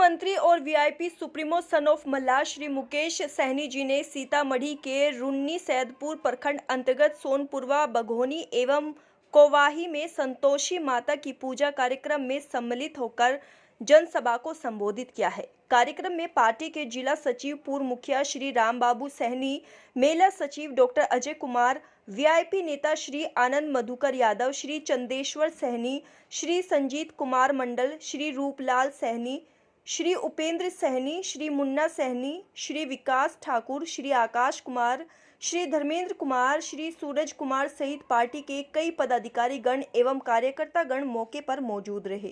मंत्री और VIP supremo son of मल्लाह श्री मुकेश सहनी जी ने सीतामढ़ी के रुन्नी सैदपुर प्रखंड अंतर्गत सोनपुरवा बघोनी एवं कोवाही में संतोषी माता की पूजा कार्यक्रम में सम्मिलित होकर जनसभा को संबोधित किया है। कार्यक्रम में पार्टी के जिला सचिव पूर्व मुखिया श्री राम बाबू सहनी, मेला सचिव डॉक्टर अजय कुमार, वीआईपी नेता श्री आनंद मधुकर यादव, श्री चंदेश्वर सहनी, श्री संजीत कुमार मंडल, श्री रूपलाल सहनी, श्री उपेंद्र सहनी, श्री मुन्ना सहनी, श्री विकास ठाकुर, श्री आकाश कुमार, श्री धर्मेंद्र कुमार, श्री सूरज कुमार सहित पार्टी के कई पदाधिकारी गण एवं कार्यकर्ता गण मौके पर मौजूद रहे।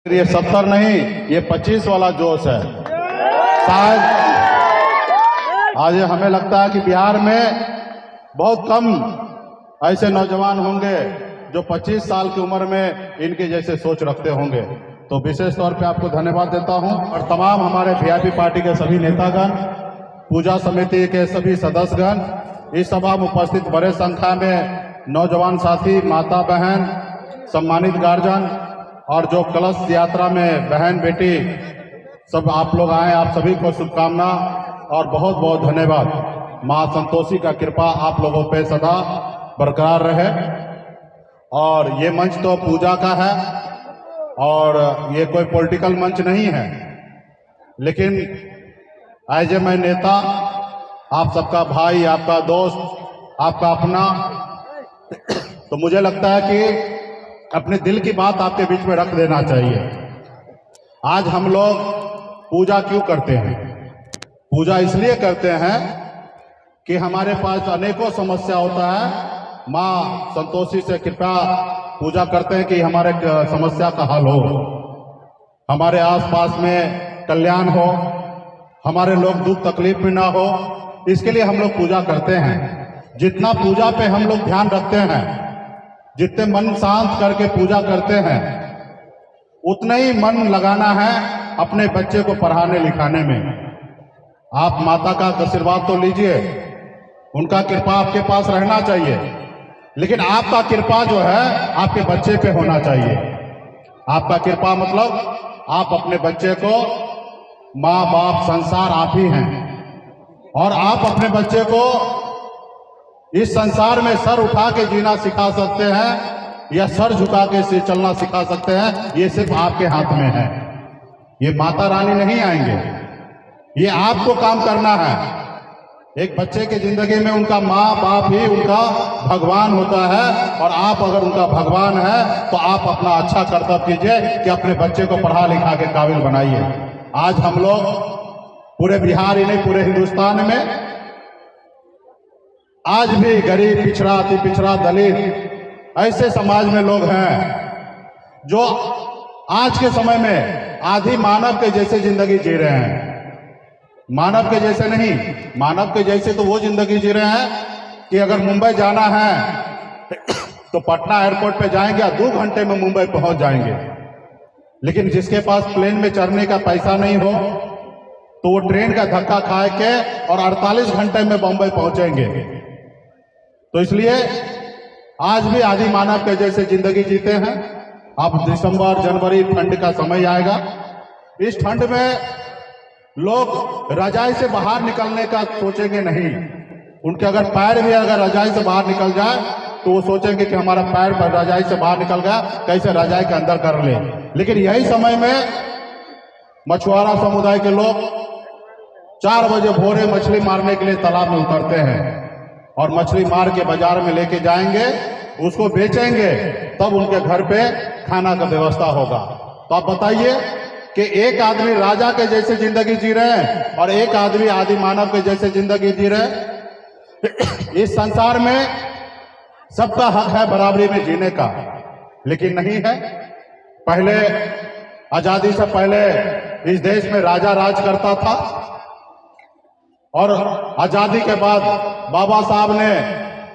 ये 70 नहीं, ये 25 वाला जोश है। शायद आज हमें लगता है कि बिहार में बहुत कम ऐसे नौजवान होंगे जो 25 साल की उम्र में इनके जैसे सोच रखते होंगे। तो विशेष तौर पे आपको धन्यवाद देता हूं और तमाम हमारे वीआईपी पार्टी के सभी नेतागण, पूजा समिति के सभी सदस्यगण, इस सभा में उपस्थित बड़े संख्या में नौजवान साथी, माता बहन, सम्मानित गार्जियन और जो कलश यात्रा में बहन बेटी सब आप लोग आए, आप सभी को शुभकामना और बहुत बहुत धन्यवाद। माँ संतोषी का कृपा आप लोगों पे सदा बरकरार रहे। और ये मंच तो पूजा का है और ये कोई पॉलिटिकल मंच नहीं है, लेकिन एज ए मैं नेता, आप सबका भाई, आपका दोस्त, आपका अपना, तो मुझे लगता है कि अपने दिल की बात आपके बीच में रख देना चाहिए। आज हम लोग पूजा क्यों करते हैं? पूजा इसलिए करते हैं कि हमारे पास अनेकों समस्या होता है। माँ संतोषी से कृपया पूजा करते हैं कि हमारे समस्या का हल हो, हमारे आसपास में कल्याण हो, हमारे लोग दुख तकलीफ में ना हो। इसके लिए हम लोग पूजा करते हैं। जितना पूजा पे हम लोग ध्यान रखते हैं, जितने मन शांत करके पूजा करते हैं, उतना ही मन लगाना है अपने बच्चे को पढ़ाने लिखाने में। आप माता का आशीर्वाद तो लीजिए, उनका कृपा आपके पास रहना चाहिए, लेकिन आपका कृपा जो है आपके बच्चे पे होना चाहिए। आपका कृपा मतलब आप अपने बच्चे को, माँ बाप संसार आप ही हैं, और आप अपने बच्चे को इस संसार में सर उठा के जीना सिखा सकते हैं या सर झुका के से चलना सिखा सकते हैं। ये सिर्फ आपके हाथ में है। ये माता रानी नहीं आएंगे, ये आपको काम करना है। एक बच्चे की जिंदगी में उनका माँ बाप ही उनका भगवान होता है, और आप अगर उनका भगवान है तो आप अपना अच्छा कर्तव्य कीजिए कि अपने बच्चे को पढ़ा लिखा के काबिल बनाइए। आज हम लोग पूरे बिहार ही नहीं, पूरे हिंदुस्तान में आज भी गरीब, पिछड़ा, अति पिछड़ा, दलित ऐसे समाज में लोग हैं जो आज के समय में आधि मानव के जैसे जिंदगी जी रहे हैं। मानव के जैसे नहीं, मानव के जैसे तो वो जिंदगी जी रहे हैं कि अगर मुंबई जाना है तो पटना एयरपोर्ट पे जाएंगे या 2 घंटे में मुंबई पहुंच जाएंगे। लेकिन जिसके पास प्लेन में चढ़ने का पैसा नहीं हो तो वो ट्रेन का धक्का खा के और 48 घंटे में बम्बई पहुंचेंगे। तो इसलिए आज भी आदि मानव के जैसे जिंदगी जीते हैं। अब दिसंबर जनवरी ठंड का समय आएगा। इस ठंड में लोग रजाई से बाहर निकलने का सोचेंगे नहीं। उनके अगर पैर भी अगर रजाई से बाहर निकल जाए तो वो सोचेंगे कि हमारा पैर रजाई से बाहर निकल गया, कैसे रजाई के अंदर कर ले। लेकिन यही समय में मछुआरा समुदाय के लोग 4 बजे भोरे मछली मारने के लिए तालाब में उतरते हैं और मछली मार के बाजार में लेके जाएंगे, उसको बेचेंगे, तब उनके घर पे खाना का व्यवस्था होगा। तो आप बताइए कि एक आदमी राजा के जैसे जिंदगी जी रहे हैं और एक आदमी आदि मानव के जैसे जिंदगी जी रहे हैं। इस संसार में सबका हक है बराबरी में जीने का, लेकिन नहीं है। पहले आजादी से पहले इस देश में राजा राज करता था, और आजादी के बाद बाबा साहब ने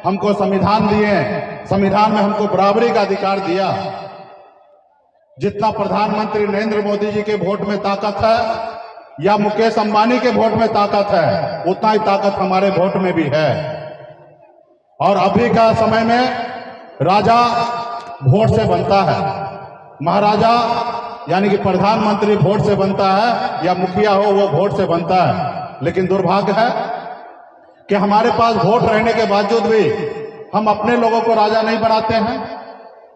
हमको संविधान दिए, संविधान में हमको बराबरी का अधिकार दिया। जितना प्रधानमंत्री नरेंद्र मोदी जी के वोट में ताकत है या मुकेश अंबानी के वोट में ताकत है, उतना ही ताकत हमारे वोट में भी है। और अभी का समय में राजा वोट से बनता है, महाराजा यानी कि प्रधानमंत्री वोट से बनता है या मुखिया हो वो वोट से बनता है। लेकिन दुर्भाग्य है कि हमारे पास वोट रहने के बावजूद भी हम अपने लोगों को राजा नहीं बनाते हैं,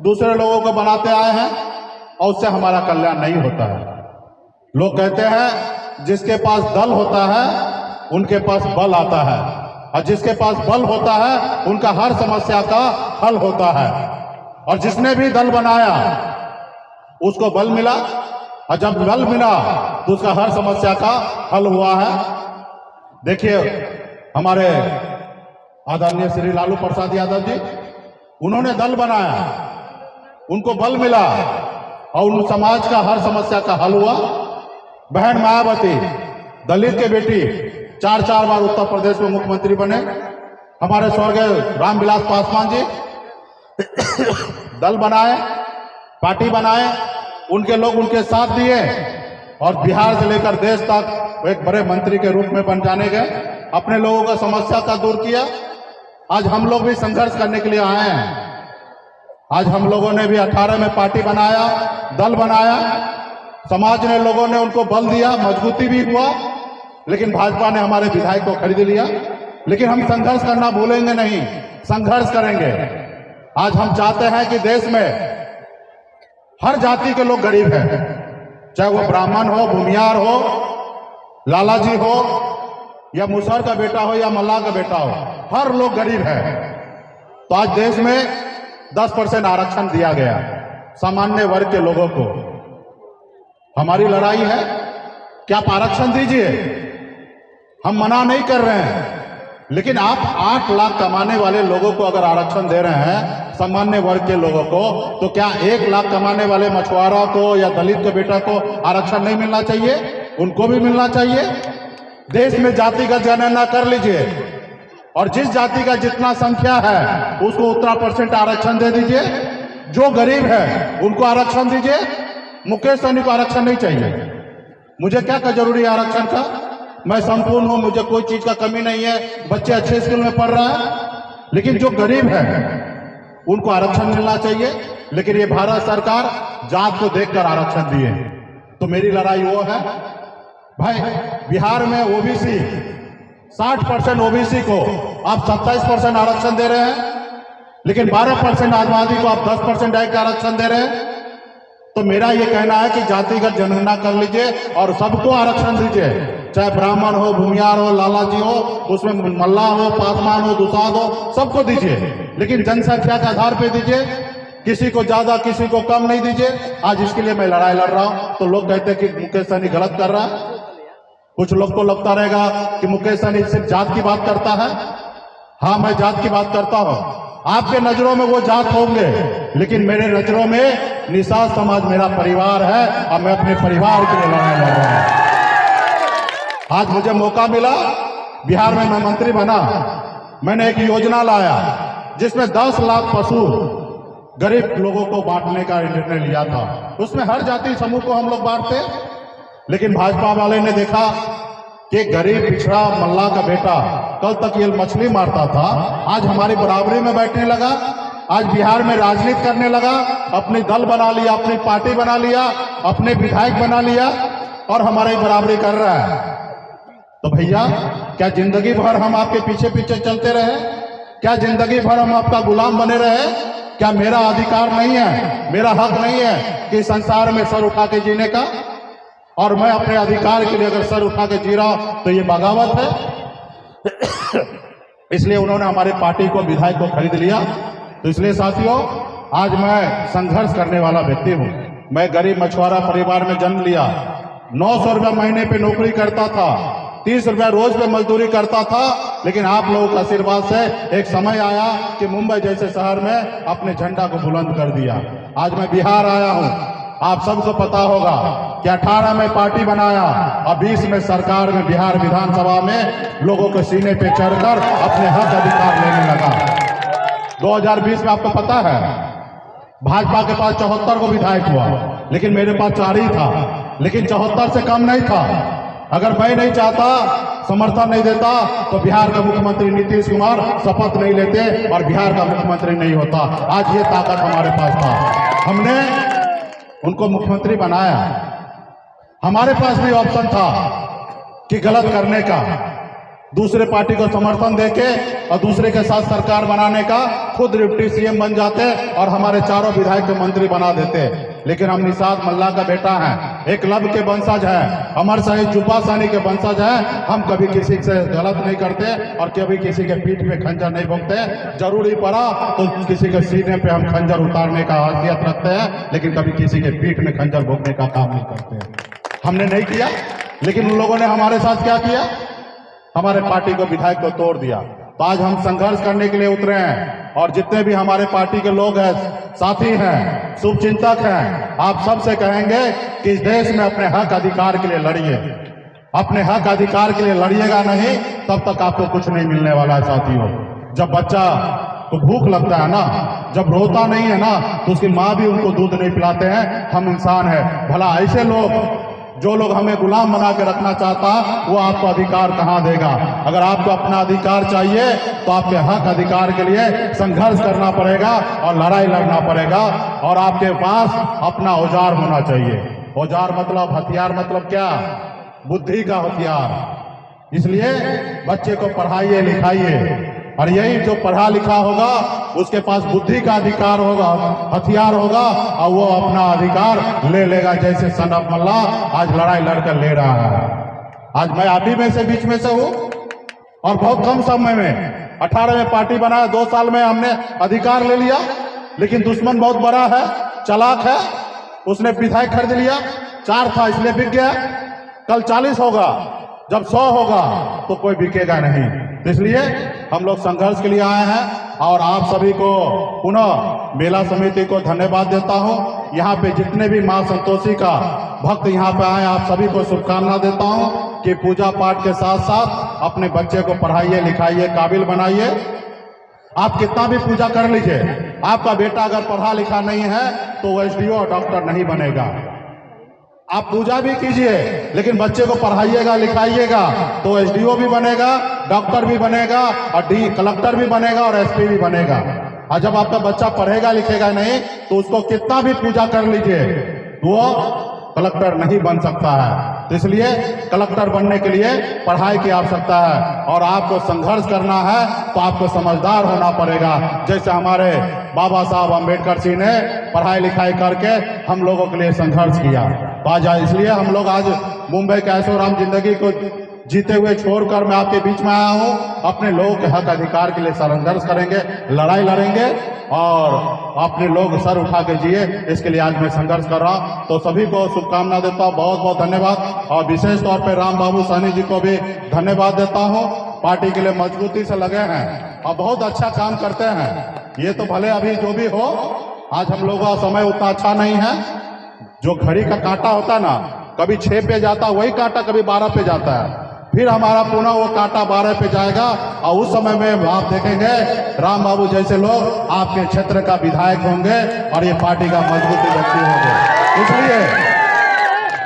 दूसरे लोगों को बनाते आए हैं और उससे हमारा कल्याण नहीं होता है। लोग कहते हैं जिसके पास दल होता है उनके पास बल आता है, और जिसके पास बल होता है उनका हर समस्या का हल होता है। और जिसने भी दल बनाया उसको बल मिला, और जब बल मिला तो उसका हर समस्या का हल हुआ है। देखिए हमारे आदरणीय श्री लालू प्रसाद यादव जी, उन्होंने दल बनाया, उनको बल मिला और उन समाज का हर समस्या का हल हुआ। बहन मायावती दलित के बेटी 4 बार उत्तर प्रदेश में मुख्यमंत्री बने। हमारे स्वर्गीय रामविलास पासवान जी दल बनाए, पार्टी बनाए, उनके लोग उनके साथ दिए और बिहार से लेकर देश तक एक बड़े मंत्री के रूप में बन जाने गए, अपने लोगों का समस्या का दूर किया। आज हम लोग भी संघर्ष करने के लिए आए हैं। आज हम लोगों ने भी 18 में पार्टी बनाया, दल बनाया, समाज ने लोगों ने उनको बल दिया, मजबूती भी हुआ, लेकिन भाजपा ने हमारे विधायक को खरीद लिया। लेकिन हम संघर्ष करना भूलेंगे नहीं, संघर्ष करेंगे। आज हम चाहते हैं कि देश में हर जाति के लोग गरीब हैं, चाहे वो ब्राह्मण हो, भूमियार हो, लालाजी हो, या मुसहर का बेटा हो या मल्लाह का बेटा हो, हर लोग गरीब है। तो आज देश में 10% आरक्षण दिया गया सामान्य वर्ग के लोगों को। हमारी लड़ाई है कि आप आरक्षण दीजिए, हम मना नहीं कर रहे हैं, लेकिन आप 8 लाख कमाने वाले लोगों को अगर आरक्षण दे रहे हैं, सामान्य वर्ग के लोगों को, तो क्या 1 लाख कमाने वाले मछुआरा को या दलित के बेटा को आरक्षण नहीं मिलना चाहिए? उनको भी मिलना चाहिए। देश में जातिगत जनगणना कर लीजिए और जिस जाति का जितना संख्या है उसको उतना % आरक्षण दे दीजिए। जो गरीब है उनको आरक्षण दीजिए। मुकेश सहनी को आरक्षण नहीं चाहिए। मुझे क्या जरूरी है आरक्षण का? मैं संपूर्ण हूं, मुझे कोई चीज का कमी नहीं है, बच्चे अच्छे स्कूल में पढ़ रहे हैं, लेकिन जो गरीब है उनको आरक्षण मिलना चाहिए। लेकिन ये भारत सरकार जात को देखकर आरक्षण दिए। तो मेरी लड़ाई वो है भाई, बिहार में ओबीसी 60% ओबीसी को आप 27% आरक्षण दे रहे हैं, लेकिन 12% आबादी को आप 10% डायरेक्ट आरक्षण दे रहे हैं। तो मेरा ये कहना है कि जातिगत जनगणना कर लीजिए और सबको आरक्षण दीजिए, चाहे ब्राह्मण हो, भूमियार हो, लालाजी हो, उसमें मल्लाह हो, पासवान हो, दुसाद हो, सबको दीजिए, लेकिन जनसंख्या के आधार पर दीजिए। किसी को ज्यादा किसी को कम नहीं दीजिए। आज इसके लिए मैं लड़ाई लड़ रहा हूं। तो लोग कहते हैं कि मुकेश सहनी गलत कर रहा है। कुछ लोग को लगता रहेगा कि मुकेश सहनी सिर्फ जात की बात करता है। हाँ, मैं जात की बात करता हूं। आपके नजरों में वो जात होंगे, लेकिन मेरे नजरों में निषाद समाज मेरा परिवार है और मैं अपने परिवार के लिए लड़ाई लड़ रहा हूं। आज मुझे मौका मिला, बिहार में मैं मंत्री बना, मैंने एक योजना लाया जिसमें 10 लाख पशु गरीब लोगों को बांटने का निर्णय लिया था। उसमें हर जाति समूह को हम लोग बांटते, लेकिन भाजपा वाले ने देखा कि गरीब पिछड़ा मल्लाह का बेटा कल तक ये मछली मारता था, आज हमारी बराबरी में बैठने लगा, आज बिहार में राजनीति करने लगा, अपनी दल बना लिया, अपनी पार्टी बना लिया, अपने विधायक बना लिया और हमारी बराबरी कर रहा है। तो भैया, क्या जिंदगी भर हम आपके पीछे पीछे चलते रहे? क्या जिंदगी भर हम आपका गुलाम बने रहे? क्या मेरा अधिकार नहीं है, मेरा हक नहीं है कि संसार में सर उठा के जीने का? और मैं अपने अधिकार के लिए अगर सर उठा के जी रहा हूं तो ये बगावत है। इसलिए उन्होंने हमारे पार्टी को, विधायक को खरीद लिया। तो इसलिए साथियों, आज मैं संघर्ष करने वाला व्यक्ति हूं। मैं गरीब मछुआरा परिवार में जन्म लिया, 900 रुपया महीने पे नौकरी करता था, 30 रुपया रोज पे मजदूरी करता था, लेकिन आप लोगों का आशीर्वाद से एक समय आया कि मुंबई जैसे शहर में अपने झंडा को बुलंद कर दिया। आज मैं बिहार आया हूं। आप सबको पता होगा कि 18 में पार्टी बनाया और 20 में सरकार में बिहार विधानसभा में लोगों के सीने पे चढ़कर अपने हक अधिकार लेने लगा। 2020 में आपको पता है भाजपा के पास 74 को विधायक हुआ, लेकिन मेरे पास 4 ही था, लेकिन 74 से कम नहीं था। अगर मैं नहीं चाहता, समर्थन नहीं देता, तो बिहार का मुख्यमंत्री नीतीश कुमार शपथ नहीं लेते और बिहार का मुख्यमंत्री नहीं होता। आज ये ताकत हमारे पास था। हमने उनको मुख्यमंत्री बनाया। हमारे पास भी ऑप्शन था कि गलत करने का, दूसरे पार्टी को समर्थन देके और दूसरे के साथ सरकार बनाने का, खुद डिप्टी सीएम बन जाते और हमारे चारों विधायक को मंत्री बना देते। लेकिन हम निषाद मल्ला का बेटा है, एकलव्य के वंशज है, अमर शहीद जुब्बा साहनी के वंशज है। हम कभी किसी से गलत नहीं करते और कभी किसी के पीठ पे खंजर नहीं भोंकते। जरूरी पड़ा तो किसी के सीने पे हम खंजर उतारने का हैसियत रखते हैं, लेकिन कभी किसी के पीठ में खंजर भोंकने का काम नहीं करते। हमने नहीं किया, लेकिन उन लोगों ने हमारे साथ क्या किया, हमारे पार्टी को, विधायक को तोड़ दिया। तो आज हम संघर्ष करने के लिए उतरे हैं और जितने भी हमारे पार्टी के लोग हैं, साथी हैं, शुभचिंतक हैं, आप सबसे कहेंगे कि इस देश में अपने हक अधिकार के लिए लड़िए। अपने हक अधिकार के लिए लड़िएगा नहीं, तब तक आपको कुछ नहीं मिलने वाला है साथियों। जब बच्चा को भूख लगता है ना, जब रोता नहीं है ना, तो उसकी माँ भी उनको दूध नहीं पिलाते हैं। हम इंसान हैं। भला ऐसे लोग, जो लोग हमें गुलाम बना के रखना चाहता, वो आपको अधिकार कहाँ देगा। अगर आपको अपना अधिकार चाहिए तो आपके हक अधिकार के लिए संघर्ष करना पड़ेगा और लड़ाई लड़ना पड़ेगा। और आपके पास अपना औजार होना चाहिए। औजार मतलब, हथियार मतलब क्या, बुद्धि का हथियार। इसलिए बच्चे को पढ़ाइए लिखाइए, और यही जो पढ़ा लिखा होगा उसके पास बुद्धि का अधिकार होगा, हथियार होगा, और वो अपना अधिकार ले लेगा। जैसे सन ऑफ मल्ला आज लड़ाई लड़कर ले रहा है। आज मैं आप ही में से, बीच में से हूं, और बहुत कम समय में 18 में पार्टी बनाया, 2 साल में हमने अधिकार ले लिया। लेकिन दुश्मन बहुत बड़ा है, चालाक है, उसने विधायक खरीद लिया। 4 था इसलिए बिक गया। कल 40 होगा, जब 100 होगा तो कोई बिकेगा नहीं। तो इसलिए हम लोग संघर्ष के लिए आए हैं। और आप सभी को पुनः मेला समिति को धन्यवाद देता हूं। यहाँ पे जितने भी मां संतोषी का भक्त यहाँ पे आए, आप सभी को शुभकामना देता हूं कि पूजा पाठ के साथ साथ अपने बच्चे को पढ़ाइए लिखाइए, काबिल बनाइए। आप कितना भी पूजा कर लीजिए, आपका बेटा अगर पढ़ा लिखा नहीं है तो वो एसडीओ और डॉक्टर नहीं बनेगा। आप पूजा भी कीजिए, लेकिन बच्चे को पढ़ाइएगा लिखाइएगा तो एसडीओ भी बनेगा, डॉक्टर भी बनेगा, और कलेक्टर भी बनेगा, और एसपी भी बनेगा। और जब आपका बच्चा पढ़ेगा लिखेगा नहीं तो उसको कितना भी पूजा कर लीजिए, वो कलेक्टर नहीं बन सकता है। तो इसलिए कलेक्टर बनने के लिए पढ़ाई की आवश्यकता है, और आपको संघर्ष करना है तो आपको समझदार होना पड़ेगा। जैसे हमारे बाबा साहब अम्बेडकर जी ने पढ़ाई लिखाई करके हम लोगों के लिए संघर्ष किया। इसलिए हम लोग आज मुंबई के ऐशोआराम जिंदगी को जीते हुए छोड़कर मैं आपके बीच में आया हूं। अपने लोगों के हक अधिकार के लिए संघर्ष करेंगे, लड़ाई लड़ेंगे, और अपने लोग सर उठा के जिए, इसके लिए आज मैं संघर्ष कर रहा हूं। तो सभी को शुभकामना देता हूं, बहुत बहुत धन्यवाद। और विशेष तौर पर राम बाबू साहनी जी को भी धन्यवाद देता हूं। पार्टी के लिए मजबूती से लगे हैं और बहुत अच्छा काम करते हैं। ये तो भले अभी जो भी हो, आज हम लोगों का समय उतना अच्छा नहीं है। जो घड़ी का कांटा होता है ना, कभी 6 पे जाता, वही कांटा कभी 12 पे जाता है। फिर हमारा पुनः वो कांटा 12 पे जाएगा, और उस समय में आप देखेंगे राम बाबू जैसे लोग आपके क्षेत्र का विधायक होंगे और ये पार्टी का मजबूती व्यक्ति होंगे। इसलिए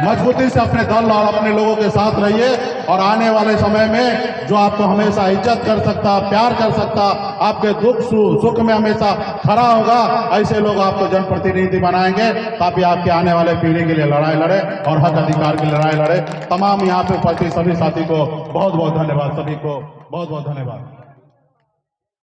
मजबूती से अपने दल और अपने लोगों के साथ रहिए, और आने वाले समय में जो आपको हमेशा इज्जत कर सकता, प्यार कर सकता, आपके दुख सुख में हमेशा खड़ा होगा, ऐसे लोग आपको जनप्रतिनिधि बनाएंगे, ताकि आपके आने वाले पीढ़ी के लिए लड़ाई लड़े और हक अधिकार की लड़ाई लड़े। तमाम यहाँ पे उपस्थित सभी साथी को बहुत बहुत धन्यवाद, सभी को बहुत बहुत धन्यवाद।